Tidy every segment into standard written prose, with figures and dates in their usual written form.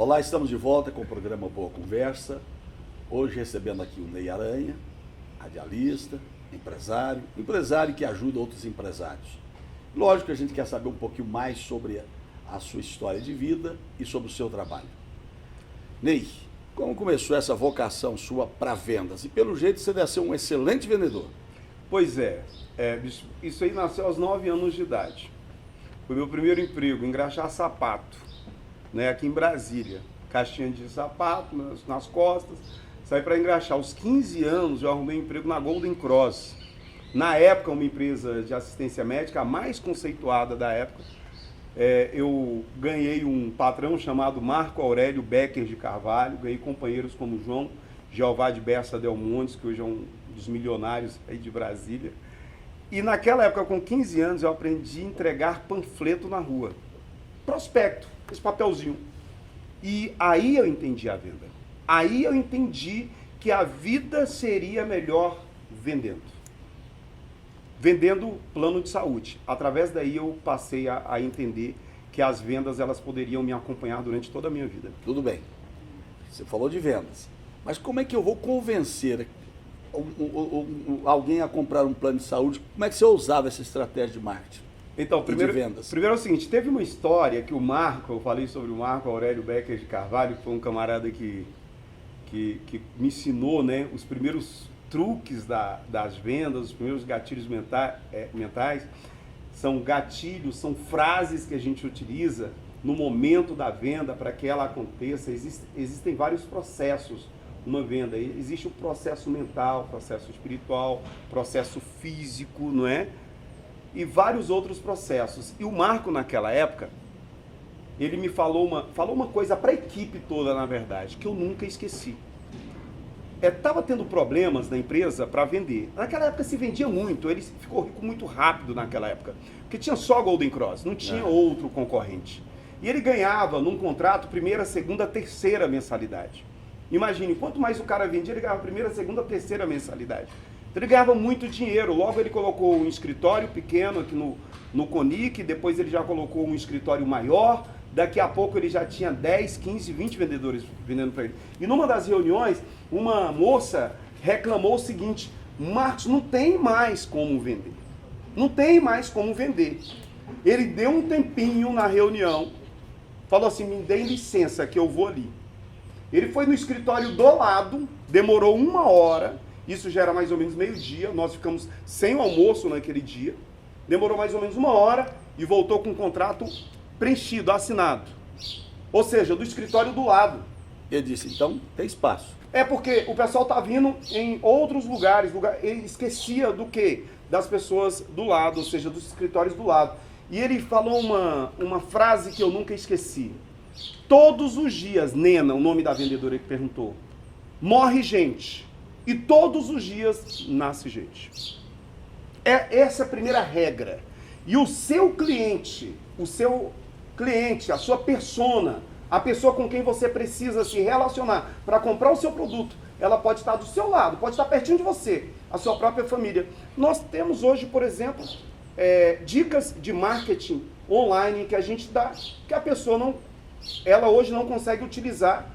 Olá, estamos de volta com o programa Boa Conversa. Hoje recebendo aqui o Ney Aranha, radialista, empresário que ajuda outros empresários. Lógico que a gente quer saber um pouquinho mais sobre a sua história de vida e sobre o seu trabalho. Ney, como começou essa vocação sua para vendas? E pelo jeito você deve ser um excelente vendedor. Pois isso aí nasceu aos 9 anos de idade. Foi meu primeiro emprego, engraxar sapato, né, aqui em Brasília. Caixinha de sapato nas costas, saí para engraxar. Aos 15 anos eu arrumei emprego na Golden Cross. Na época, uma empresa de assistência médica, a mais conceituada da época. Eu ganhei um patrão chamado Marco Aurélio Becker de Carvalho, ganhei companheiros como João Jeová de Bessa Del Montes, que hoje é um dos milionários aí de Brasília. E naquela época, com 15 anos, eu aprendi a entregar panfleto na rua. Prospecto, esse papelzinho. E aí eu entendi a venda. Aí eu entendi que a vida seria melhor vendendo. Vendendo plano de saúde. Através daí eu passei a entender que as vendas elas poderiam me acompanhar durante toda a minha vida. Tudo bem, você falou de vendas, mas como é que eu vou convencer alguém a comprar um plano de saúde? Como é que você usava essa estratégia de marketing? Então, primeiro de vendas? Primeiro é o seguinte, teve uma história que eu falei sobre o Marco Aurélio Becker de Carvalho, que foi um camarada que me ensinou, né, os primeiros truques das vendas, os primeiros gatilhos mentais. São gatilhos, são frases que a gente utiliza no momento da venda para que ela aconteça. Existem vários processos numa venda. Existe o processo mental, processo espiritual, processo físico, não é? E vários outros processos. E o Marco, naquela época, ele me falou uma coisa para a equipe toda, na verdade, que eu nunca esqueci. Estava tendo problemas na empresa para vender. Naquela época se vendia muito, ele ficou rico muito rápido naquela época, porque tinha só Golden Cross, não tinha outro concorrente. E ele ganhava num contrato primeira, segunda, terceira mensalidade. Imagine, quanto mais o cara vendia, ele ganhava primeira, segunda, terceira mensalidade. Então ele ganhava muito dinheiro. Logo ele colocou um escritório pequeno aqui no Conic, depois ele já colocou um escritório maior. Daqui a pouco ele já tinha 10, 15, 20 vendedores vendendo para ele. E numa das reuniões, uma moça reclamou o seguinte: Marcos, não tem mais como vender. Não tem mais como vender. Ele deu um tempinho na reunião, falou assim: me dê licença que eu vou ali. Ele foi no escritório do lado, demorou 1 hora, isso já era mais ou menos meio-dia, nós ficamos sem o almoço naquele dia, demorou mais ou menos 1 hora e voltou com um contrato preenchido, assinado. Ou seja, do escritório do lado. Ele disse, então tem espaço. É porque o pessoal tá vindo em outros lugares, ele esquecia do quê? Das pessoas do lado, ou seja, dos escritórios do lado. E ele falou uma frase que eu nunca esqueci. Todos os dias, Nena, o nome da vendedora que perguntou, morre gente. E todos os dias nasce gente. Essa é a primeira regra. E o seu cliente, a sua persona, a pessoa com quem você precisa se relacionar para comprar o seu produto, ela pode estar do seu lado, pode estar pertinho de você, a sua própria família. Nós temos hoje, por exemplo, dicas de marketing online que a gente dá, que a pessoa ela hoje não consegue utilizar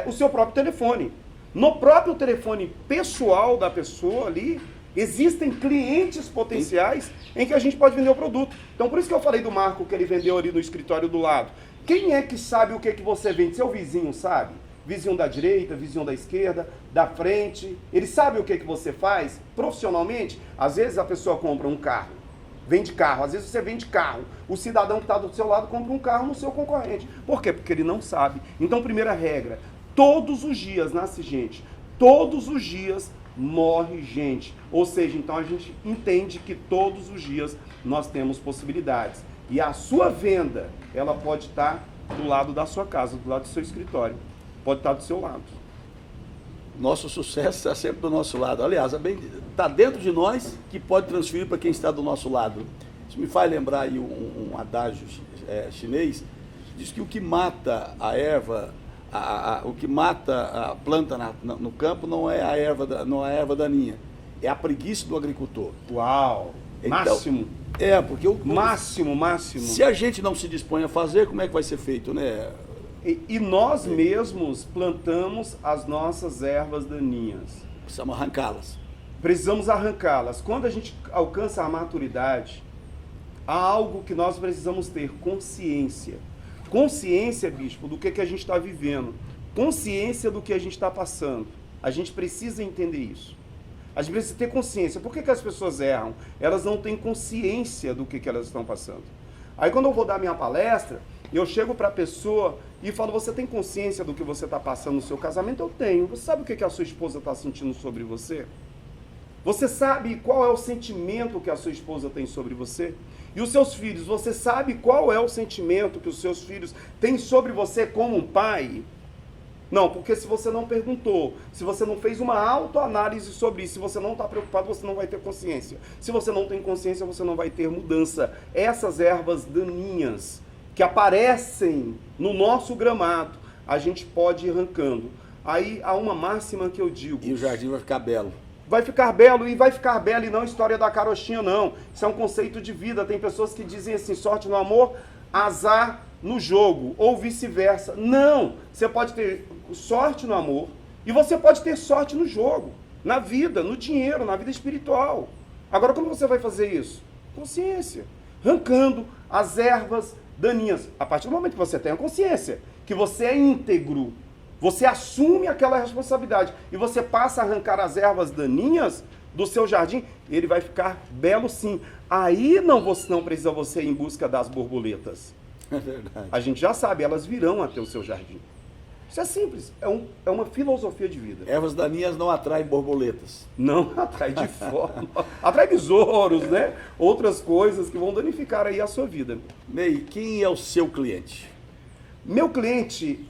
o seu próprio telefone. No próprio telefone pessoal da pessoa ali, existem clientes potenciais em que a gente pode vender o produto. Então, por isso que eu falei do Marco que ele vendeu ali no escritório do lado. Quem é que sabe o que você vende? Seu vizinho sabe? Vizinho da direita, vizinho da esquerda, da frente. Ele sabe o que você faz profissionalmente? Às vezes a pessoa compra um carro, vende carro. Às vezes você vende carro. O cidadão que está do seu lado compra um carro no seu concorrente. Por quê? Porque ele não sabe. Então, primeira regra, todos os dias nasce gente. Todos os dias morre gente. Ou seja, então a gente entende que todos os dias nós temos possibilidades. E a sua venda, ela pode estar do lado da sua casa, do lado do seu escritório. Pode estar do seu lado. Nosso sucesso está sempre do nosso lado. Aliás, está dentro de nós que pode transferir para quem está do nosso lado. Isso me faz lembrar aí um adágio chinês. Diz que o que mata a erva, o que mata a planta no campo não é a erva daninha, é a preguiça do agricultor. Uau! Então, máximo! Porque máximo. Se a gente não se dispõe a fazer, como é que vai ser feito, né? E nós mesmos plantamos as nossas ervas daninhas. Precisamos arrancá-las. Precisamos arrancá-las. Quando a gente alcança a maturidade, há algo que nós precisamos ter: consciência. Consciência, bispo, do que a gente está vivendo. Consciência do que a gente está passando. A gente precisa entender isso. A gente precisa ter consciência. Por que as pessoas erram? Elas não têm consciência do que elas estão passando. Aí quando eu vou dar minha palestra, eu chego para a pessoa e falo: você tem consciência do que você está passando no seu casamento? Eu tenho. Você sabe o que a sua esposa está sentindo sobre você? Você sabe qual é o sentimento que a sua esposa tem sobre você? E os seus filhos, você sabe qual é o sentimento que os seus filhos têm sobre você como um pai? Não, porque se você não perguntou, se você não fez uma autoanálise sobre isso, se você não está preocupado, você não vai ter consciência. Se você não tem consciência, você não vai ter mudança. Essas ervas daninhas que aparecem no nosso gramado, a gente pode ir arrancando. Aí há uma máxima que eu digo: e o jardim vai ficar belo. Vai ficar belo, e vai ficar belo, e não história da carochinha, não. Isso é um conceito de vida. Tem pessoas que dizem assim: sorte no amor, azar no jogo, ou vice-versa. Não! Você pode ter sorte no amor e você pode ter sorte no jogo, na vida, no dinheiro, na vida espiritual. Agora, como você vai fazer isso? Consciência. Arrancando as ervas daninhas. A partir do momento que você tem a consciência, que você é íntegro, você assume aquela responsabilidade e você passa a arrancar as ervas daninhas do seu jardim, ele vai ficar belo sim. Aí não precisa você ir em busca das borboletas. É verdade. A gente já sabe, elas virão até o seu jardim. Isso é simples, é uma filosofia de vida. Ervas daninhas não atraem borboletas. Não atrai de forma. Atrai besouros, né? Outras coisas que vão danificar aí a sua vida. Ney, quem é o seu cliente? Meu cliente,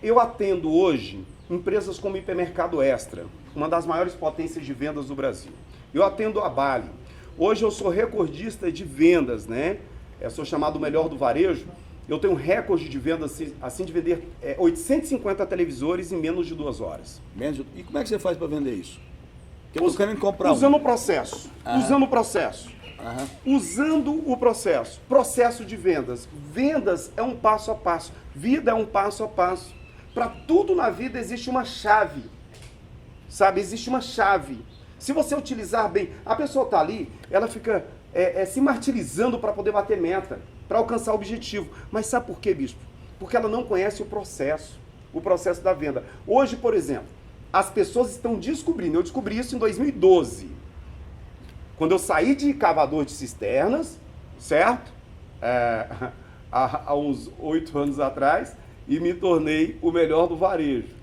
eu atendo hoje empresas como Hipermercado Extra, uma das maiores potências de vendas do Brasil. Eu atendo a Bali. Hoje eu sou recordista de vendas, né? Eu sou chamado o melhor do varejo. Eu tenho um recorde de vendas, assim, de vender 850 televisores em menos de 2 horas. E como é que você faz para vender isso? Porque eu estou querendo comprar usando o processo. Usando o processo. Usando o processo. Processo de vendas. Vendas é um passo a passo. Vida é um passo a passo. Para tudo na vida existe uma chave. Sabe? Existe uma chave. Se você utilizar bem, a pessoa está ali, ela fica se martirizando para poder bater meta, para alcançar o objetivo. Mas sabe por quê, bispo? Porque ela não conhece o processo da venda. Hoje, por exemplo, as pessoas estão descobrindo, eu descobri isso em 2012, quando eu saí de cavador de cisternas, certo? Há uns 8 anos atrás, e me tornei o melhor do varejo.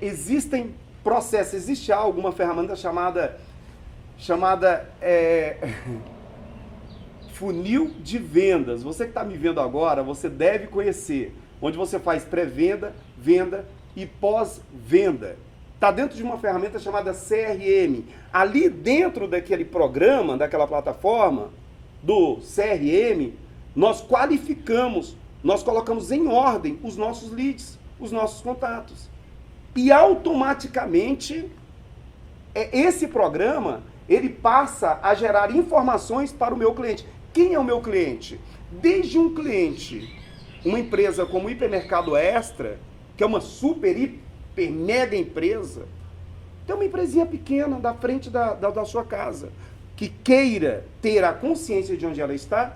Existem processos, existe alguma ferramenta chamada funil de vendas. Você que está me vendo agora, você deve conhecer, onde você faz pré-venda, venda e pós-venda. Está dentro de uma ferramenta chamada CRM. Ali dentro daquele programa, daquela plataforma, do CRM, nós qualificamos, nós colocamos em ordem os nossos leads, os nossos contatos. E automaticamente, esse programa, ele passa a gerar informações para o meu cliente. Quem é o meu cliente? Desde um cliente, uma empresa como o Hipermercado Extra, que é uma super, hiper, mega empresa, tem uma empresinha pequena da frente da sua casa, que queira ter a consciência de onde ela está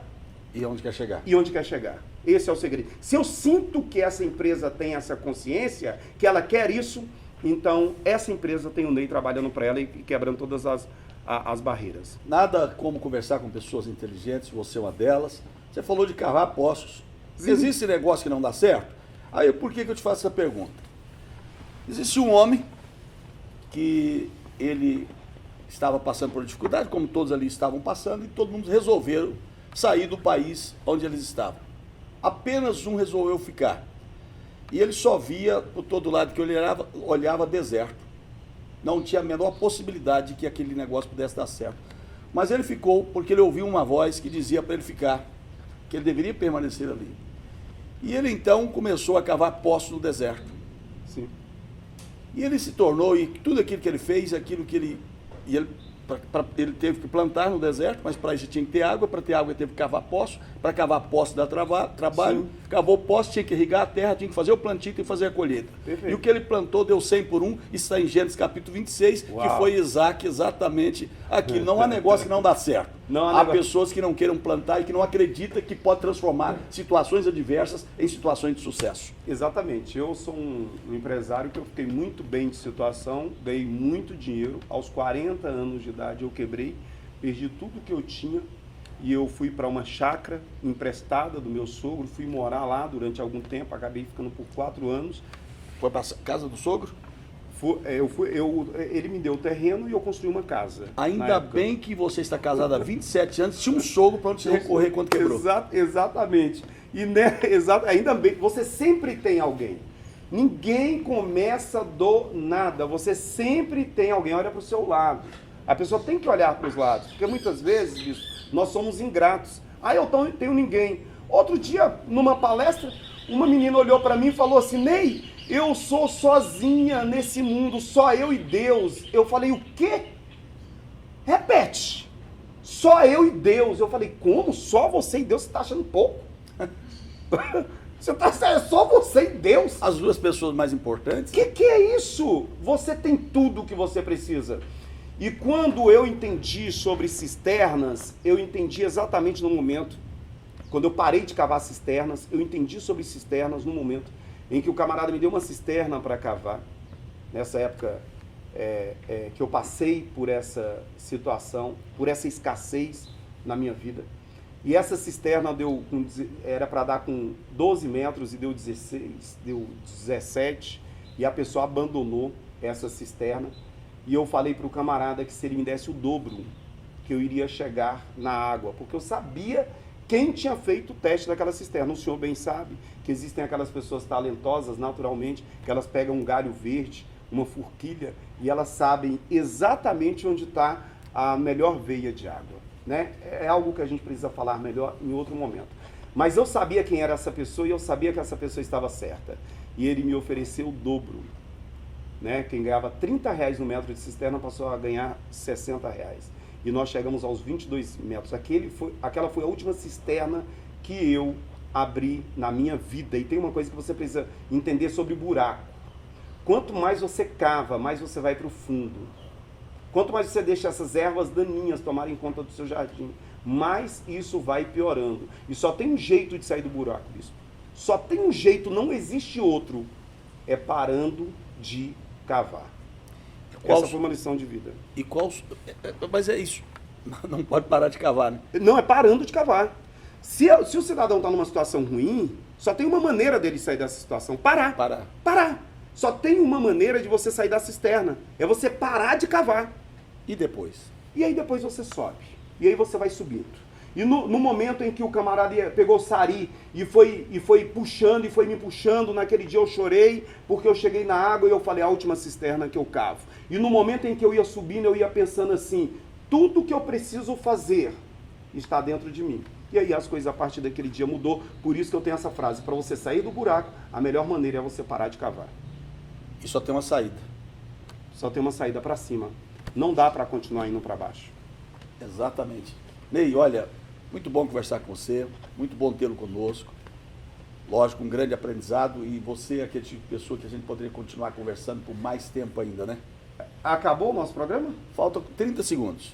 e onde quer chegar. Esse é o segredo. Se eu sinto que essa empresa tem essa consciência, que ela quer isso, então essa empresa tem o Ney trabalhando para ela e quebrando todas as barreiras. Nada como conversar com pessoas inteligentes, você é uma delas. Você falou de cavar poços. Se existe negócio que não dá certo, aí por que eu te faço essa pergunta? Existe um homem que ele estava passando por dificuldade, como todos ali estavam passando, e todo mundo resolveram sair do país onde eles estavam. Apenas um resolveu ficar. E ele só via por todo lado que ele olhava deserto. Não tinha a menor possibilidade de que aquele negócio pudesse dar certo. Mas ele ficou porque ele ouviu uma voz que dizia para ele ficar, que ele deveria permanecer ali. E ele então começou a cavar poços no deserto. Sim. E ele se tornou, e tudo aquilo que ele fez, e ele Ele teve que plantar no deserto, mas para isso tinha que ter água. Para ter água ele teve que cavar poço. Para cavar poço dá trabalho. Sim. Cavou poço, tinha que irrigar a terra, tinha que fazer o plantio, tinha que fazer a colheita. Perfeito. E o que ele plantou deu 100 por 1. Isso está em Gênesis capítulo 26, Uau. que foi Isaac exatamente aquilo. Não há negócio que não dá certo. Não há há negócio. pessoas que não queiram plantar e que não acreditam que pode transformar situações adversas em situações de sucesso. Exatamente. Eu sou um empresário que eu fiquei muito bem de situação, ganhei muito dinheiro. Aos 40 anos de idade eu quebrei, perdi tudo que eu tinha e eu fui para uma chácara emprestada do meu sogro, fui morar lá durante algum tempo, acabei ficando por 4 anos. Foi para a casa do sogro? Ele me deu o terreno e eu construí uma casa. Ainda bem que você está casado há 27 anos, tinha um sogro para onde você recorrer quando quebrou. Exatamente. E ainda bem, você sempre tem alguém. Ninguém começa do nada. Você sempre tem alguém. Olha para o seu lado. A pessoa tem que olhar para os lados. Porque muitas vezes, bicho, nós somos ingratos. Eu não tenho ninguém. Outro dia, numa palestra, uma menina olhou para mim e falou assim: Ney, eu sou sozinha nesse mundo, só eu e Deus. Eu falei: o quê? Repete. Só eu e Deus. Eu falei: como? Só você e Deus? Você está achando pouco? É só você e Deus? As duas pessoas mais importantes? Que é isso? Você tem tudo o que você precisa. E quando eu entendi sobre cisternas, eu entendi exatamente no momento, quando eu parei de cavar cisternas, eu entendi sobre cisternas no momento em que o camarada me deu uma cisterna para cavar. Nessa época que eu passei por essa situação, por essa escassez na minha vida. E essa cisterna era para dar com 12 metros e deu 16, deu 17, e a pessoa abandonou essa cisterna. E eu falei para o camarada que se ele me desse o dobro, que eu iria chegar na água, porque eu sabia quem tinha feito o teste daquela cisterna. O senhor bem sabe que existem aquelas pessoas talentosas, naturalmente, que elas pegam um galho verde, uma forquilha, e elas sabem exatamente onde está a melhor veia de água. Né? É algo que a gente precisa falar melhor em outro momento. Mas eu sabia quem era essa pessoa e eu sabia que essa pessoa estava certa. E ele me ofereceu o dobro. Né? Quem ganhava R$30 no metro de cisterna passou a ganhar R$60. E nós chegamos aos 22 metros. Aquela foi a última cisterna que eu abri na minha vida. E tem uma coisa que você precisa entender sobre buraco. Quanto mais você cava, mais você vai para o fundo. Quanto mais você deixa essas ervas daninhas tomarem conta do seu jardim, mais isso vai piorando. E só tem um jeito de sair do buraco, bispo. Só tem um jeito, não existe outro. É parando de cavar. Essa foi uma lição de vida. E qual? Mas é isso. Não pode parar de cavar, né? Não, é parando de cavar. Se o cidadão está numa situação ruim, só tem uma maneira dele sair dessa situação. Parar. Só tem uma maneira de você sair da cisterna. É você parar de cavar. E depois? E aí depois você sobe. E aí você vai subindo. E no momento em que o camarada pegou o sari e foi puxando e foi me puxando, naquele dia eu chorei, porque eu cheguei na água e eu falei: a última cisterna que eu cavo. E no momento em que eu ia subindo, eu ia pensando assim: tudo que eu preciso fazer está dentro de mim. E aí as coisas a partir daquele dia mudou. Por isso que eu tenho essa frase: para você sair do buraco, a melhor maneira é você parar de cavar. E só tem uma saída. Só tem uma saída para cima. Não dá para continuar indo para baixo. Exatamente. Ney, olha, muito bom conversar com você, muito bom tê-lo conosco. Lógico, um grande aprendizado, e você é aquele tipo de pessoa que a gente poderia continuar conversando por mais tempo ainda, né? Acabou o nosso programa? Faltam 30 segundos.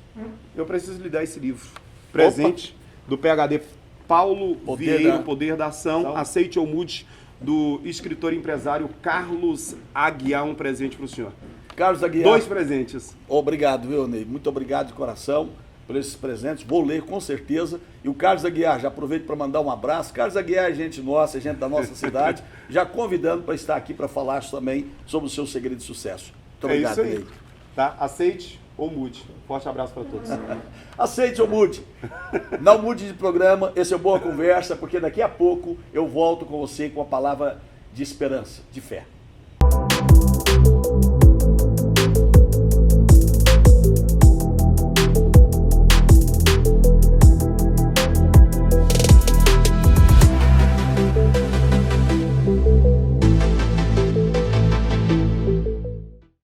Eu preciso lhe dar esse livro. Presente do PhD Paulo Vieira, Poder da Ação, Aceite ou Mude, do escritor e empresário Carlos Aguiar, um presente para o senhor. Carlos Aguiar. 2 presentes. Obrigado, viu, Ney? Muito obrigado de coração por esses presentes. Vou ler com certeza. E o Carlos Aguiar, já aproveito para mandar um abraço. Carlos Aguiar é gente nossa, é gente da nossa cidade, já convidando para estar aqui para falar também sobre o seu segredo de sucesso. Muito obrigado, Ney. Tá? Aceite ou mude. Forte abraço para todos. Aceite ou mude. Não mude de programa, esse é o Boa Conversa, porque daqui a pouco eu volto com você com a palavra de esperança, de fé.